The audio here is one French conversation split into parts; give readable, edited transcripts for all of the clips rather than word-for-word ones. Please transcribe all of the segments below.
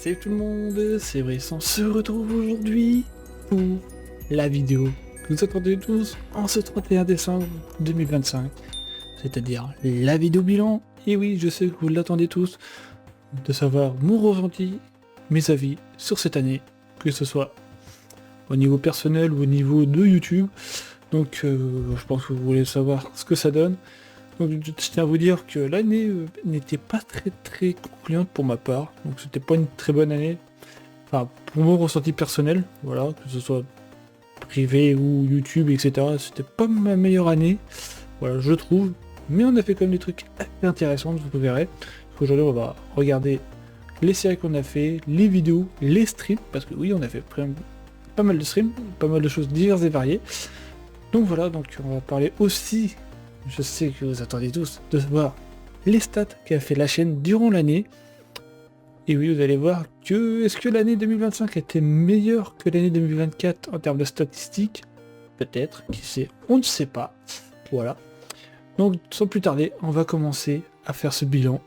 Salut tout le monde, c'est Brice, on se retrouve aujourd'hui pour la vidéo que vous attendez tous en ce 31 décembre 2025, c'est-à-dire la vidéo bilan. Et oui, je sais que vous l'attendez tous, de savoir mon ressenti, mes avis sur cette année, que ce soit au niveau personnel ou au niveau de YouTube. Donc je pense que vous voulez savoir ce que ça donne. Donc je tiens à vous dire que l'année n'était pas très concluante pour ma part, donc c'était pas une très bonne année, enfin pour mon ressenti personnel, voilà, que ce soit privé ou YouTube, etc. C'était pas ma meilleure année, voilà, je trouve, mais on a fait quand même des trucs assez intéressants, vous verrez. Aujourd'hui on va regarder les séries qu'on a fait, les vidéos, les streams, parce que oui on a fait pas mal de streams, pas mal de choses diverses et variées. Donc voilà, donc on va parler aussi, je sais que vous attendez tous, de voir les stats qu'a fait la chaîne durant l'année. Et oui, vous allez voir que, est-ce que l'année 2025 était meilleure que l'année 2024 en termes de statistiques? Peut-être, qui sait, on ne sait pas. Voilà. Donc sans plus tarder, on va commencer à faire ce bilan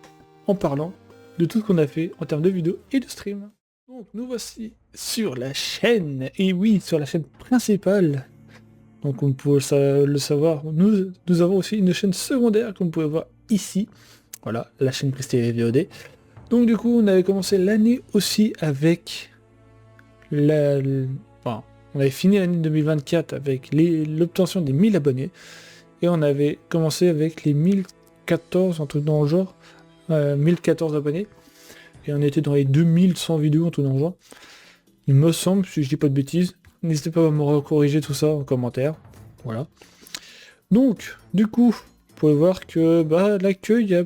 en parlant de tout ce qu'on a fait en termes de vidéos et de streams. Donc nous voici sur la chaîne, et oui, sur la chaîne principale. Donc comme vous pouvez le savoir, nous avons aussi une chaîne secondaire, comme vous pouvez voir ici. Voilà, la chaîne Brice TV VOD. Donc du coup, on avait commencé l'année aussi avec enfin, on avait fini l'année 2024 avec l'obtention des 1000 abonnés. Et on avait commencé avec les 1014, un truc dans le genre. 1014 abonnés. Et on était dans les 2100 vidéos, en tout dans le genre. Il me semble, si je dis pas de bêtises. N'hésitez pas à me corriger tout ça en commentaire. Voilà. Donc, du coup, vous pouvez voir que l'accueil n'a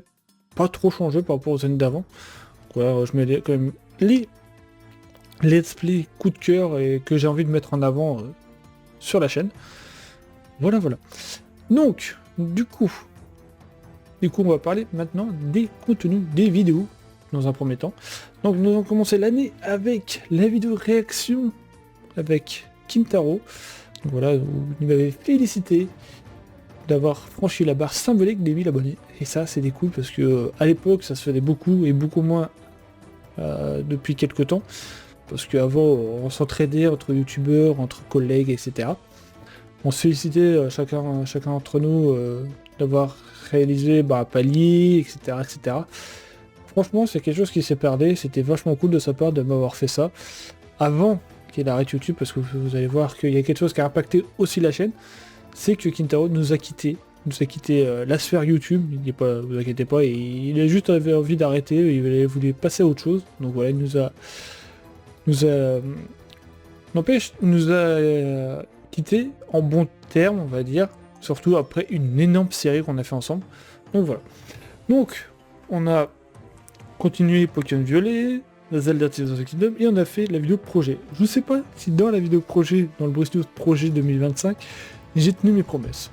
pas trop changé par rapport aux années d'avant. Voilà, je mets quand même les let's play coup de cœur et que j'ai envie de mettre en avant sur la chaîne. Voilà. Donc, du coup, on va parler maintenant des contenus des vidéos dans un premier temps. Donc, nous avons commencé l'année avec la vidéo réaction avec Kintaro. Voilà, vous m'avez félicité d'avoir franchi la barre symbolique des 1000 abonnés. Et ça, c'est des cool parce que à l'époque, ça se faisait beaucoup et beaucoup moins depuis quelques temps. Parce qu'avant, on s'entraidait entre youtubeurs, entre collègues, etc. On se félicitait chacun d'entre nous d'avoir réalisé un palier, etc. Franchement, c'est quelque chose qui s'est perdu. C'était vachement cool de sa part de m'avoir fait ça avant qu'il arrête YouTube, parce que vous allez voir qu'il y a quelque chose qui a impacté aussi la chaîne, c'est que Kintaro nous a quitté la sphère YouTube. Il dit pas, vous inquiétez pas, il a juste avait envie d'arrêter, il voulait passer à autre chose. Donc voilà, il nous a quitté en bon terme, on va dire, surtout après une énorme série qu'on a fait ensemble. Donc voilà. Donc on a continué Pokémon Violet, la Zelda Tears of the Kingdom, et on a fait la vidéo projet. Je sais pas si dans la vidéo projet, dans le Brice News projet 2025, j'ai tenu mes promesses.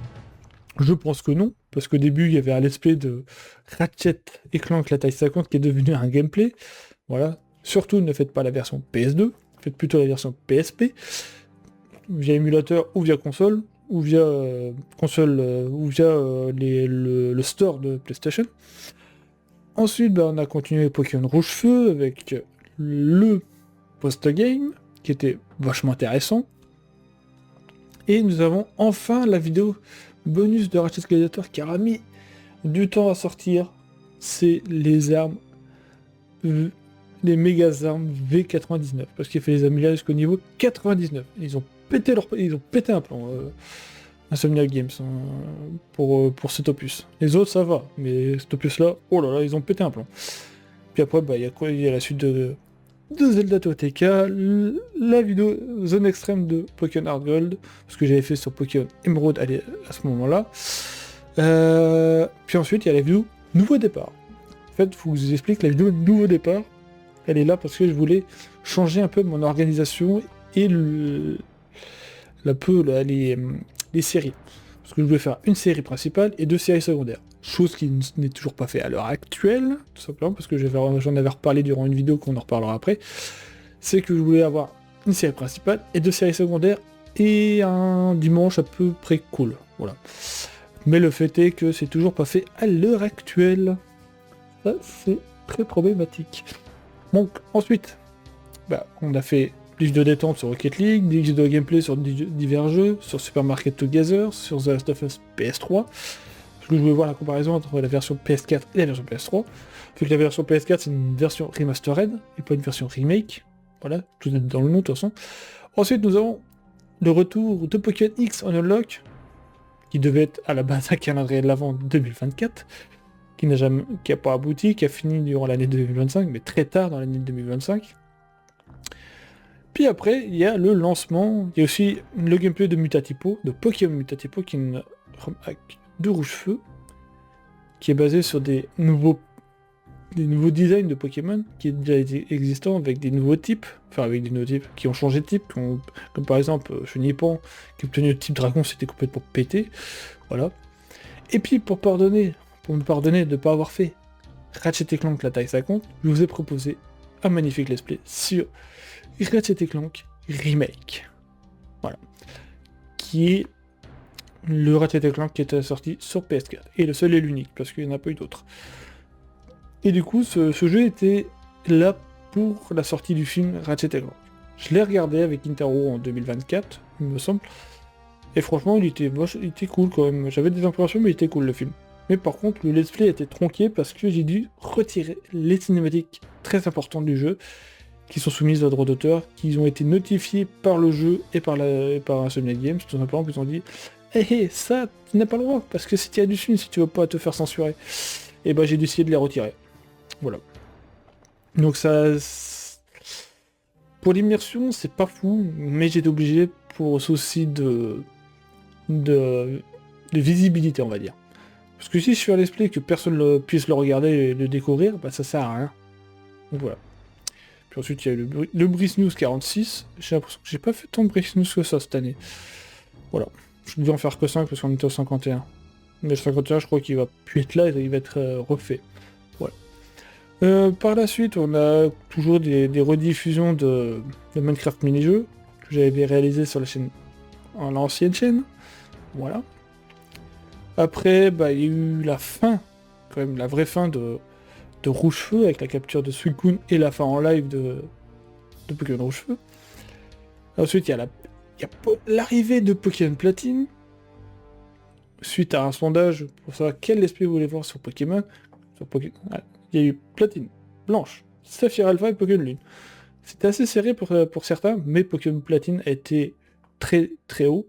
Je pense que non, parce qu'au début il y avait un let's play de Ratchet et Clank la taille 50 qui est devenu un gameplay. Voilà. Surtout ne faites pas la version PS2, faites plutôt la version PSP, via émulateur ou via console, ou via le store de PlayStation. Ensuite, on a continué Pokémon Rouge-Feu avec le post-game, qui était vachement intéressant. Et nous avons enfin la vidéo bonus de Ratchet Gladiator qui a mis du temps à sortir. C'est les armes, les méga armes V99, parce qu'il fait les améliorer jusqu'au niveau 99. Ils ont pété un plan. Insomniac Games pour cet opus. Les autres ça va, mais cet opus là, oh là là, ils ont pété un plan. Puis après, il y a la suite de Zelda TOTK, la vidéo Zone Extrême de Pokémon Heart Gold, parce que j'avais fait sur Pokémon Emerald à ce moment-là. Puis ensuite, il y a la vidéo Nouveau Départ. En fait, faut que je vous explique, la vidéo Nouveau Départ, elle est là parce que je voulais changer un peu mon organisation et les séries. Parce que je voulais faire une série principale et 2 séries secondaires. Chose qui n'est toujours pas fait à l'heure actuelle, tout simplement, parce que j'en avais reparlé durant une vidéo qu'on en reparlera après. C'est que je voulais avoir une série principale et 2 séries secondaires et un dimanche à peu près cool. Voilà. Mais le fait est que c'est toujours pas fait à l'heure actuelle. Ça, c'est très problématique. Donc, ensuite, on a fait des vidéos détente sur Rocket League, des vidéos gameplay sur divers jeux, sur Super Market Together, sur The Last of Us PS3. Parce que je voulais voir la comparaison entre la version PS4 et la version PS3. Vu que la version PS4 c'est une version remastered et pas une version remake. Voilà, tout est dans le nom de toute façon. Ensuite nous avons le retour de Pokémon X on Unlock, qui devait être à la base un calendrier de l'avant 2024, qui n'a pas abouti, qui a fini durant l'année 2025, mais très tard dans l'année 2025. Puis après, il y a le lancement, il y a aussi le gameplay de Mutatipo, de Pokémon Mutatipo, qui est une de Rouge-Feu, qui est basé sur des nouveaux designs de Pokémon, qui est déjà existant avec des nouveaux types, qui ont changé de type, comme par exemple Chenipan, qui a obtenu le type dragon, c'était complètement pété, voilà. Et puis pour me pardonner de ne pas avoir fait Ratchet & Clank la taille 50, je vous ai proposé un magnifique let's play sur Ratchet & Clank Remake, voilà, qui est le Ratchet & Clank qui était sorti sur PS4, et le seul et l'unique, parce qu'il n'y en a pas eu d'autres. Et du coup, ce jeu était là pour la sortie du film Ratchet & Clank. Je l'ai regardé avec Intero en 2024, il me semble, et franchement, il était cool quand même. J'avais des impressions, mais il était cool le film. Mais par contre, le let's play était tronqué parce que j'ai dû retirer les cinématiques très importantes du jeu, qui sont soumises à droit d'auteur, qui ont été notifiées par le jeu et par Insomniac Games, tout simplement, ils ont dit ça, tu n'as pas le droit, parce que si tu as du film, si tu veux pas te faire censurer. Et j'ai décidé de les retirer. Voilà. Donc ça... Pour l'immersion, c'est pas fou, mais j'étais obligé pour souci de visibilité, on va dire. Parce que si je fais un let's play que personne ne puisse le regarder et le découvrir, ça sert à rien. Donc voilà. Puis ensuite, il y a le Brice News 46. J'ai l'impression que j'ai pas fait tant de Brice News que ça cette année. Voilà. Je devais en faire que 5 parce qu'on était au 51. Mais le 51, je crois qu'il va plus être là, il va être refait. Voilà. Par la suite, on a toujours des rediffusions de Minecraft mini-jeux que j'avais réalisé sur la chaîne, l'ancienne chaîne. Voilà. Après, il y a eu la fin, quand même, la vraie fin de Rouge-Feu, avec la capture de Suicune et la fin en live de Pokémon Rouge-Feu. Ensuite, il y a l'arrivée de Pokémon Platine, suite à un sondage pour savoir quel let's play vous voulez voir sur Pokémon. Il y a eu Platine, Blanche, Saphir Alpha et Pokémon Lune. C'était assez serré pour certains, mais Pokémon Platine a été très très haut,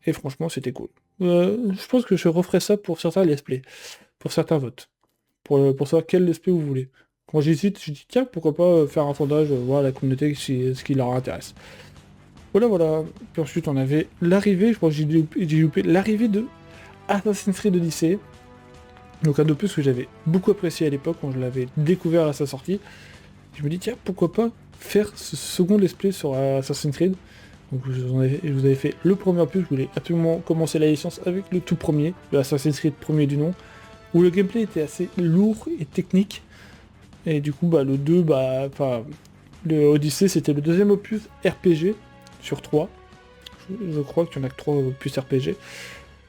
et franchement c'était cool. Je pense que je referai ça pour certains let's play, pour certains votes, pour savoir quel let's play vous voulez. Quand j'hésite, je dis tiens, pourquoi pas faire un sondage, voir la communauté ce qui leur intéresse. Voilà. Puis ensuite on avait l'arrivée, je pense que j'ai loupé l'arrivée de Assassin's Creed Odyssey. Donc un de plus que j'avais beaucoup apprécié à l'époque quand je l'avais découvert à sa sortie. Je me dis tiens, pourquoi pas faire ce second let's play sur Assassin's Creed. Donc je vous avais fait le premier opus, je voulais absolument commencer la licence avec le tout premier, le Assassin's Creed premier du nom, où le gameplay était assez lourd et technique. Et du coup le 2, le Odyssey c'était le deuxième opus RPG sur 3. Je crois qu'il y en a que 3 opus RPG.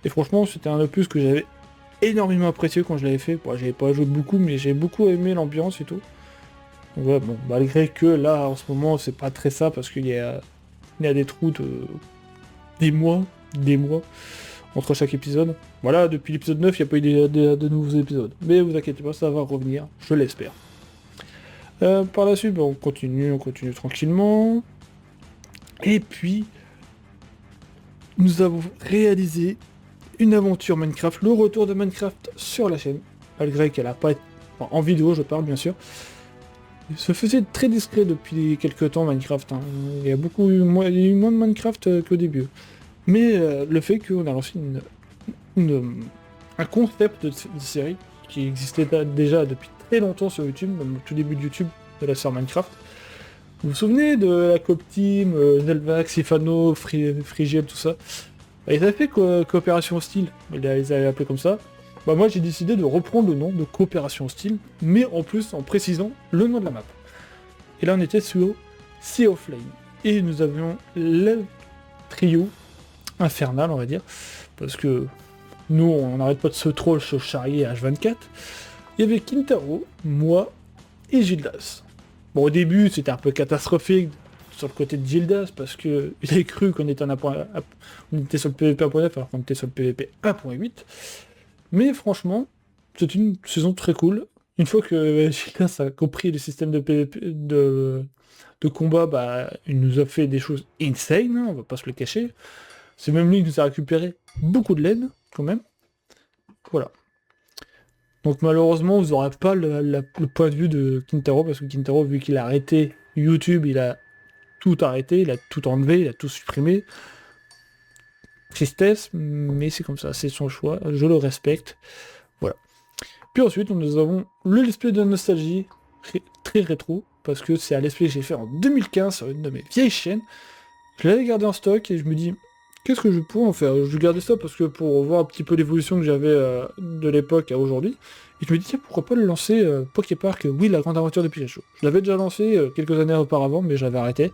Et franchement c'était un opus que j'avais énormément apprécié quand je l'avais fait. J'avais pas joué beaucoup, mais j'ai beaucoup aimé l'ambiance et tout. Donc ouais, malgré que là en ce moment c'est pas très ça parce qu'il y a des trous des mois entre chaque épisode. Voilà, depuis l'épisode 9, il n'y a pas eu de nouveaux épisodes. Mais vous inquiétez pas, ça va revenir, je l'espère. Par la suite, on continue tranquillement. Et puis, nous avons réalisé une aventure Minecraft, le retour de Minecraft sur la chaîne, malgré qu'elle n'a pas été... en vidéo, je parle bien sûr. Il se faisait très discret depuis quelques temps Minecraft. Il y a eu moins de Minecraft qu'au début. Mais le fait qu'on a lancé un concept de série qui existait déjà depuis très longtemps sur YouTube, même au tout début de YouTube de la sœur Minecraft. Vous vous souvenez de la Coop Team, Nelvax, Sifano, Frigiel, tout ça. Ils avaient fait Coopération Hostile, ils avaient appelé comme ça. Moi j'ai décidé de reprendre le nom de Coopération Hostile, mais en plus en précisant le nom de la map. Et là on était sur Sea of Flame. Et nous avions le trio infernal on va dire, parce que nous on n'arrête pas de se troll sur charrier H24. Il y avait Kintaro, moi et Gildas. Bon, au début, c'était un peu catastrophique sur le côté de Gildas, parce que il avait cru qu'on était, on était sur le PvP 1.9 alors qu'on était sur le PvP 1.8. Mais franchement, c'est une saison très cool. Une fois que Gildas a compris le système de PvP, de combat, bah, il nous a fait des choses insane, hein, on va pas se le cacher. C'est même lui qui nous a récupéré beaucoup de laine, quand même. Voilà. Donc malheureusement, vous n'aurez pas le point de vue de Kintaro, parce que Kintaro, vu qu'il a arrêté YouTube, il a tout arrêté, il a tout enlevé, il a tout supprimé. Tristesse, mais c'est comme ça, c'est son choix, je le respecte. Voilà. Puis ensuite, nous avons le let's play de nostalgie, très rétro, parce que c'est un let's play que j'ai fait en 2015 sur une de mes vieilles chaînes. Je l'avais gardé en stock et je me dis, qu'est-ce que je pourrais en faire? Je gardais ça parce que pour voir un petit peu l'évolution que j'avais de l'époque à aujourd'hui. Et je me dis, tiens, pourquoi pas le lancer Poképark, oui, la grande aventure de Pikachu. Je l'avais déjà lancé quelques années auparavant, mais j'avais arrêté.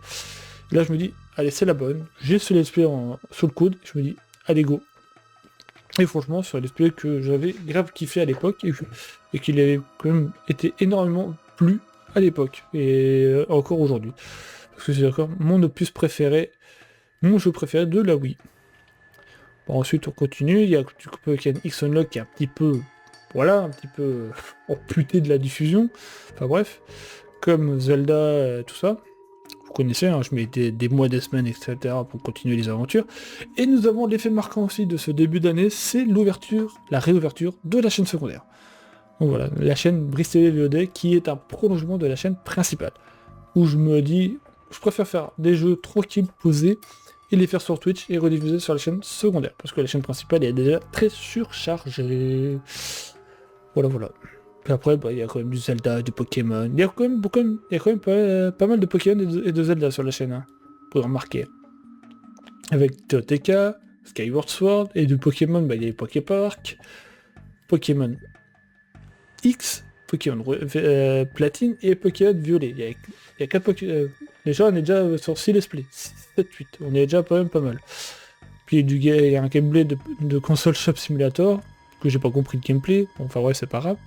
Et là, je me dis, allez, c'est la bonne. J'ai ce let's play sous le coude. Je me dis, allez, go. Et franchement, c'est un let's play que j'avais grave kiffé à l'époque et qu'il avait quand même été énormément plu à l'époque et encore aujourd'hui. Parce que c'est encore mon opus préféré, mon jeu préféré de la Wii. Bon, ensuite, on continue. Il y a du Pokémon X Unlock qui est un petit peu, voilà, un petit peu amputé de la diffusion. Enfin bref, comme Zelda, tout ça. Vous connaissez, hein, je mets des mois, des semaines, etc. pour continuer les aventures. Et nous avons l'effet marquant aussi de ce début d'année, c'est l'ouverture, la réouverture de la chaîne secondaire. Donc voilà, la chaîne Brice TV VOD qui est un prolongement de la chaîne principale. Où je me dis, je préfère faire des jeux tranquilles, posés, et les faire sur Twitch et rediffuser sur la chaîne secondaire. Parce que la chaîne principale est déjà très surchargée. Voilà. Puis après, bah, il y a quand même du Zelda, du Pokémon. Il y a quand même pas mal de Pokémon et de Zelda sur la chaîne. Hein, pour remarquer. Avec TOTK, Skyward Sword, et du Pokémon, bah, il y a Poképark, Pokémon X, Pokémon Platine et Pokémon Violet. Il y a 4 Pokémon. Déjà, on est déjà sur 6 let's play. 7, 8. On est déjà quand même pas mal. Puis il y a un gameplay de console shop simulator, que j'ai pas compris le gameplay. Bon, enfin ouais, c'est pas grave.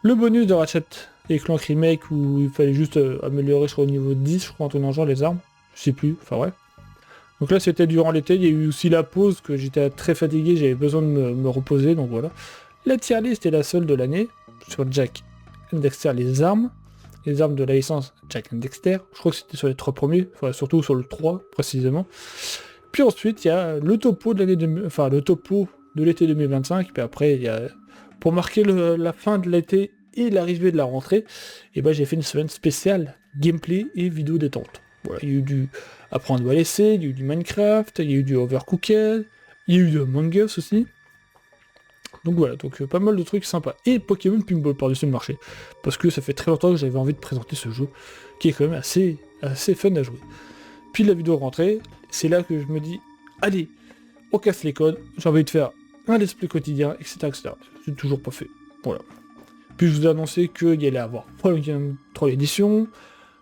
Le bonus de Ratchet et Clank Remake où il fallait juste améliorer, je crois, au niveau 10, je crois, en tenant genre les armes. Je sais plus, enfin ouais. Donc là, c'était durant l'été. Il y a eu aussi la pause, que j'étais très fatigué, j'avais besoin de me reposer, donc voilà. La tier list est la seule de l'année, sur Jack and Dexter, les armes de la licence Jack and Dexter. Je crois que c'était sur les 3 premiers, enfin surtout sur le 3 précisément. Puis ensuite, il y a le topo de l'année le topo de l'été 2025. Puis après, il y a, pour marquer la fin de l'été et l'arrivée de la rentrée, et ben j'ai fait une semaine spéciale gameplay et vidéo détente. Voilà, il y a eu du apprendre à laisser, il y a eu du Minecraft, il y a eu du Overcooked, il y a eu du Among Us aussi. Donc voilà, donc pas mal de trucs sympas. Et Pokémon Pinball par-dessus le marché. Parce que ça fait très longtemps que j'avais envie de présenter ce jeu, qui est quand même assez fun à jouer. Puis la vidéo rentrée, c'est là que je me dis, allez, on casse les codes, j'ai envie de faire un let's play quotidien, etc. C'est toujours pas fait. Voilà. Puis je vous ai annoncé qu'il y allait avoir Fallen 3 éditions,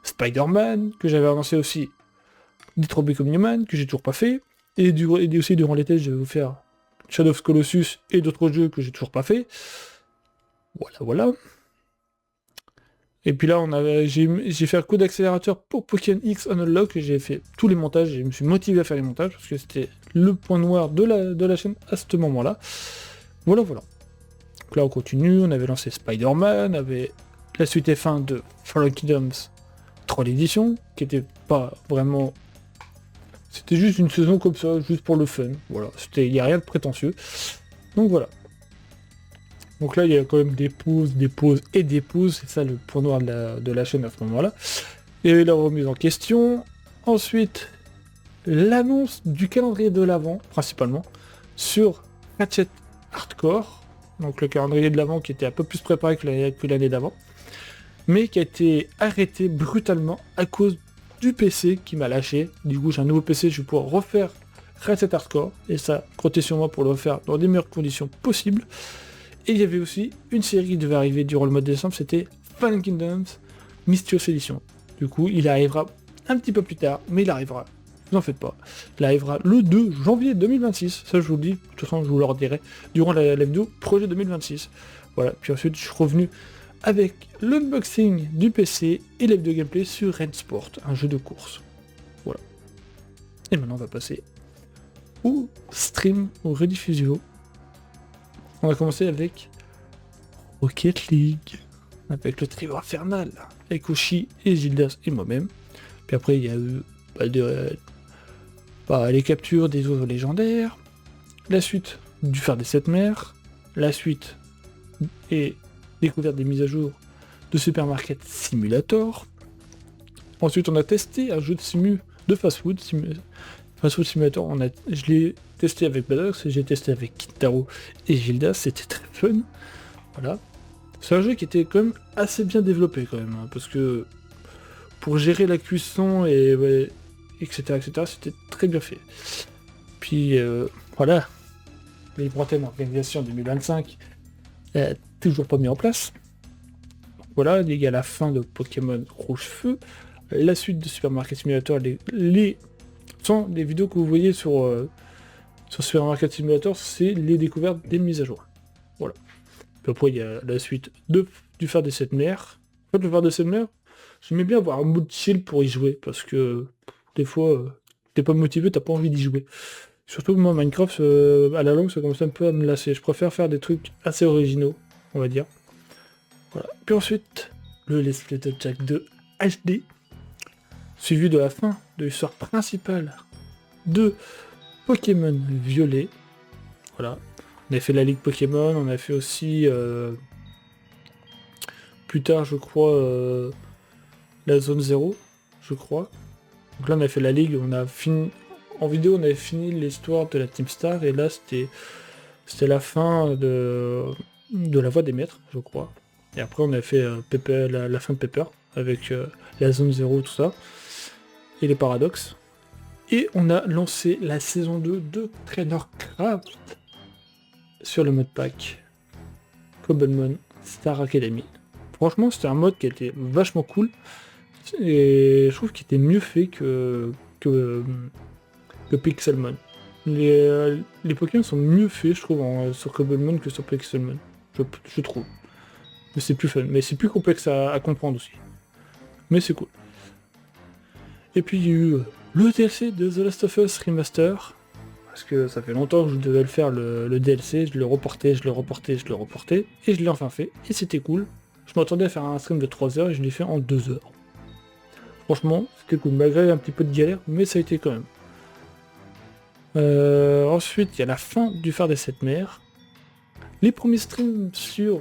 Spider-Man, que j'avais annoncé aussi Detroit Become Human, que j'ai toujours pas fait. Et aussi durant l'été, je vais vous faire Shadow of Colossus et d'autres jeux que j'ai toujours pas fait. Voilà. Et puis là, j'ai fait un coup d'accélérateur pour Pokémon X Unlock, et j'ai fait tous les montages, et je me suis motivé à faire les montages, parce que c'était le point noir de la chaîne à ce moment-là. Voilà. Donc là, on continue, on avait lancé Spider-Man, avait la suite F1 de Fallen Kingdoms 3 l'édition, qui était pas vraiment... C'était juste une saison comme ça, juste pour le fun. Voilà, il n'y a rien de prétentieux. Donc voilà. Donc là, il y a quand même des pauses, c'est ça le point noir de la chaîne à ce moment-là. Et la remise en question. Ensuite, l'annonce du calendrier de l'Avent, principalement, sur Ratchet Hardcore. Donc le calendrier de l'Avent qui était un peu plus préparé que l'année d'avant. Mais qui a été arrêté brutalement à cause du PC qui m'a lâché. Du coup, j'ai un nouveau PC, je vais pouvoir refaire Ratchet Hardcore. Et ça, comptez sur moi pour le refaire dans les meilleures conditions possibles. Et il y avait aussi une série qui devait arriver durant le mois de décembre, c'était Fallen Kingdoms Mysterious Edition. Du coup, il arrivera un petit peu plus tard, mais il arrivera. Ne vous en faites pas. Il arrivera le 2 janvier 2026. Ça, je vous le dis. De toute façon, je vous le redirai durant la vidéo projet 2026. Voilà. Puis ensuite, je suis revenu avec l'unboxing du PC et la vidéo gameplay sur Red Sport, un jeu de course. Voilà. Et maintenant on va passer au stream, au rediffusion. On va commencer avec Rocket League, avec le trio infernal, avec Oshi et Gildas et moi-même. Puis après il y a eu les captures des oiseaux légendaires, la suite du phare des 7 mers, la suite et découverte des mises à jour de Supermarket Simulator. Ensuite on a testé un jeu de fast-food, Fast Food Simulator, je l'ai testé avec Badox, j'ai testé avec Kintaro et Gildas, c'était très fun. Voilà. C'est un jeu qui était quand même assez bien développé quand même, hein, parce que pour gérer la cuisson et etc., c'était très bien fait. Puis voilà, les thèmes d'organisation 2025, toujours pas mis en place. Voilà, il y a la fin de Pokémon Rouge Feu, la suite de Supermarket Simulator, les vidéos que vous voyez sur Supermarket Simulator, c'est les découvertes des mises à jour. Voilà. Puis après, il y a la suite du phare des 7 mers. En fait, le phare des 7 mers, j'aimais bien avoir un mode chill pour y jouer, parce que des fois, t'es pas motivé, t'as pas envie d'y jouer. Surtout moi, Minecraft, à la longue, ça commence un peu à me lasser. Je préfère faire des trucs assez originaux, on va dire. Voilà. Puis ensuite, le Let's Play de Jack 2 HD, suivi de la fin de l'histoire principale de Pokémon Violet. Voilà. On a fait la Ligue Pokémon, on a fait aussi plus tard je crois la zone 0, je crois. Donc là on a fait la Ligue, on a fini. En vidéo on avait fini l'histoire de la Team Star et là c'était la fin de la Voie des Maîtres, je crois. Et après on a fait la fin de Pepper avec la zone 0, tout ça. Et les paradoxes. Et on a lancé la saison 2 de TrainerCraft sur le mode pack Cobblemon Star Academy. Franchement, c'était un mode qui était vachement cool. Et je trouve qu'il était mieux fait que Pixelmon. Les Pokémon sont mieux faits, je trouve, sur Cobblemon que sur Pixelmon. Je trouve. Mais c'est plus fun. Mais c'est plus complexe à comprendre aussi. Mais c'est cool. Et puis il y a eu le DLC de The Last of Us Remaster, parce que ça fait longtemps que je devais le faire le DLC, je le reportais, et je l'ai enfin fait, et c'était cool. Je m'attendais à faire un stream de 3 heures et je l'ai fait en 2 heures. Franchement, c'était cool, malgré un petit peu de galère, mais ça a été quand même. Ensuite, il y a la fin du phare des 7 mers, les premiers streams sur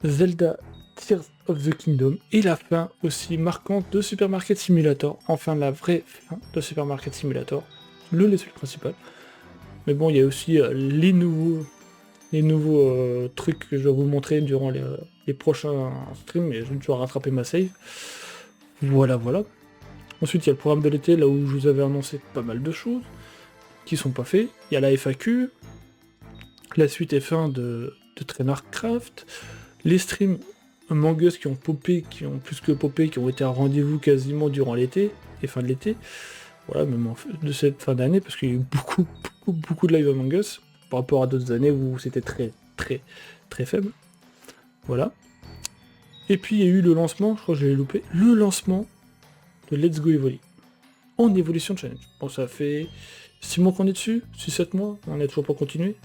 Zelda Tears of the Kingdom, et la fin aussi marquante de Supermarket Simulator, enfin la vraie fin de Supermarket Simulator, le let's play principal. Mais bon, il y a aussi les nouveaux trucs que je vais vous montrer durant les prochains streams, et je dois rattraper ma save. Voilà. Ensuite, il y a le programme de l'été, là où je vous avais annoncé pas mal de choses, qui sont pas faits. Il y a la FAQ, la suite et fin de TrainerCraft, les streams Among Us qui ont plus que popé, qui ont été à rendez-vous quasiment durant l'été, et fin de l'été. Voilà, même de cette fin d'année, parce qu'il y a eu beaucoup de live Among Us, par rapport à d'autres années où c'était très faible. Voilà. Et puis il y a eu le lancement, je crois que je l'ai loupé, le lancement de Let's Go Evoli, en évolution challenge. Bon, ça fait 6 mois qu'on est dessus, 6-7 mois, on n'a toujours pas continué.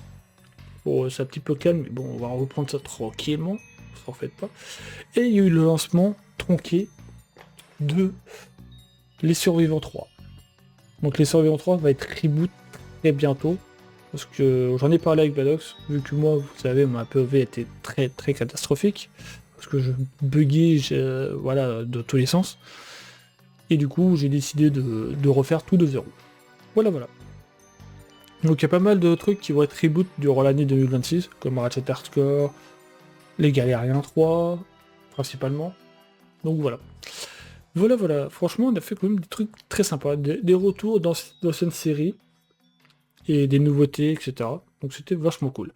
Bon, c'est un petit peu calme, mais bon, on va reprendre ça tranquillement, s'en faites pas. Et il y a eu le lancement tronqué de Les Survivants 3. Donc Les Survivants 3 va être reboot très bientôt, parce que j'en ai parlé avec Badox, vu que moi, vous savez, ma POV était très catastrophique, parce que je buguais voilà, de tous les sens. Et du coup, j'ai décidé de refaire tout de zéro. Voilà. Donc il y a pas mal de trucs qui vont être reboot durant l'année 2026, comme Ratchet Hardcore, les Galériens 3, principalement. Donc voilà. Franchement, on a fait quand même des trucs très sympas, des retours d'anciennes séries, et des nouveautés, etc. Donc c'était vachement cool.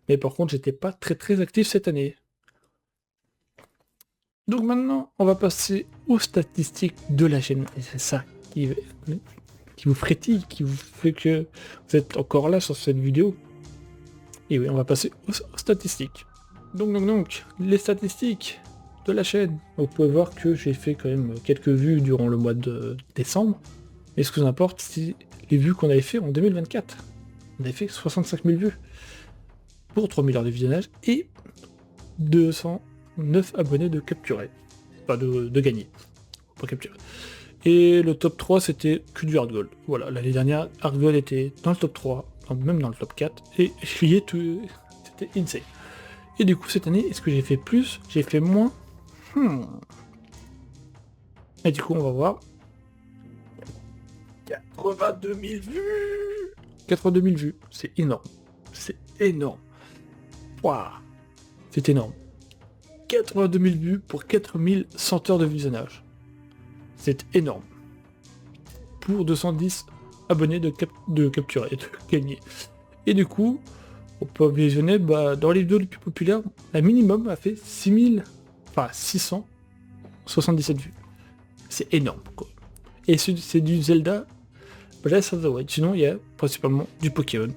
Mais par contre, j'étais pas très actif cette année. Donc maintenant, on va passer aux statistiques de la chaîne. Et c'est ça qui vous frétille, qui vous fait que vous êtes encore là sur cette vidéo. Et oui, on va passer aux statistiques. Donc, les statistiques de la chaîne. Vous pouvez voir que j'ai fait quand même quelques vues durant le mois de décembre. Et ce qui nous importe, c'est les vues qu'on avait fait en 2024. On avait fait 65 000 vues pour 3000 heures de visionnage et 209 abonnés de capturés. Enfin, de gagner. Pas capturer. Et le top 3, c'était que du hard gold. Voilà, l'année dernière, hard gold était dans le top 3, même dans le top 4, et c'était insane. Et du coup, cette année, est-ce que j'ai fait plus? J'ai fait moins? Et du coup, on va voir. 82 000 vues! 82 000 vues, c'est énorme. C'est énorme. Waouh! C'est énorme. 82 000 vues pour 4100 heures de visionnage. C'est énorme. Pour 210 abonnés de capturer, de gagner. Et du coup, on peut visionner, dans les vidéos les plus populaires, la minimum a fait 677 vues. C'est énorme, quoi. Et c'est du Zelda Breath of the Wild. Sinon, il y a principalement du Pokémon,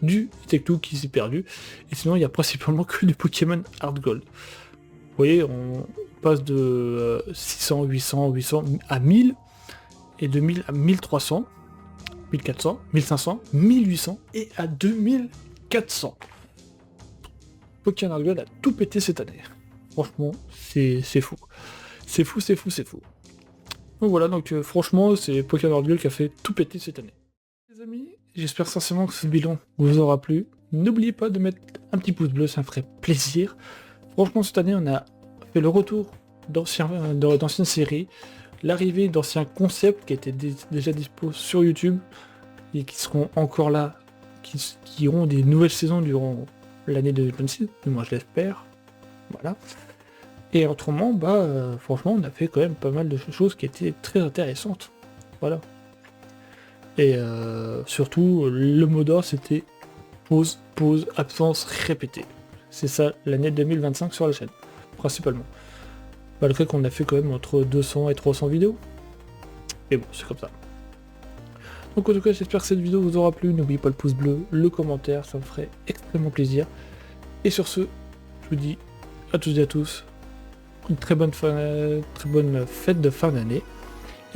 du Take-Two qui s'est perdu. Et sinon, il y a principalement que du Pokémon Hard Gold. Vous voyez, on passe de 600, 800 à 1000, et de 1000 à 1300, 1400, 1500, 1800 et à 2400. Pokémon Hard Gold a tout pété cette année. Franchement, c'est fou. C'est fou. Donc voilà, franchement, c'est Pokémon Hard Gold qui a fait tout péter cette année. Les amis, j'espère sincèrement que ce bilan vous aura plu. N'oubliez pas de mettre un petit pouce bleu, ça me ferait plaisir. Franchement, cette année, on a fait le retour d'anciennes séries, l'arrivée d'anciens concepts qui étaient déjà dispo sur YouTube et qui seront encore là, qui auront des nouvelles saisons durant l'année 2026, du moins je l'espère. Voilà. Et autrement, franchement, on a fait quand même pas mal de choses qui étaient très intéressantes. Voilà. Et surtout, le mot d'ordre, c'était pause, absence répétée. C'est ça, l'année 2025 sur la chaîne, principalement. Malgré qu'on a fait quand même entre 200 et 300 vidéos. Mais bon, c'est comme ça. Donc en tout cas, j'espère que cette vidéo vous aura plu. N'oubliez pas le pouce bleu, le commentaire, ça me ferait extrêmement plaisir. Et sur ce, je vous dis à tous et à tous, une très bonne fête de fin d'année.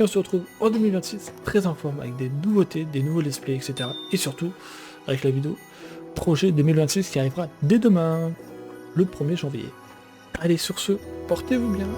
Et on se retrouve en 2026 très en forme avec des nouveautés, des nouveaux let's play, etc. Et surtout avec la vidéo projet 2026 qui arrivera dès demain, le 1er janvier. Allez, sur ce, portez-vous bien.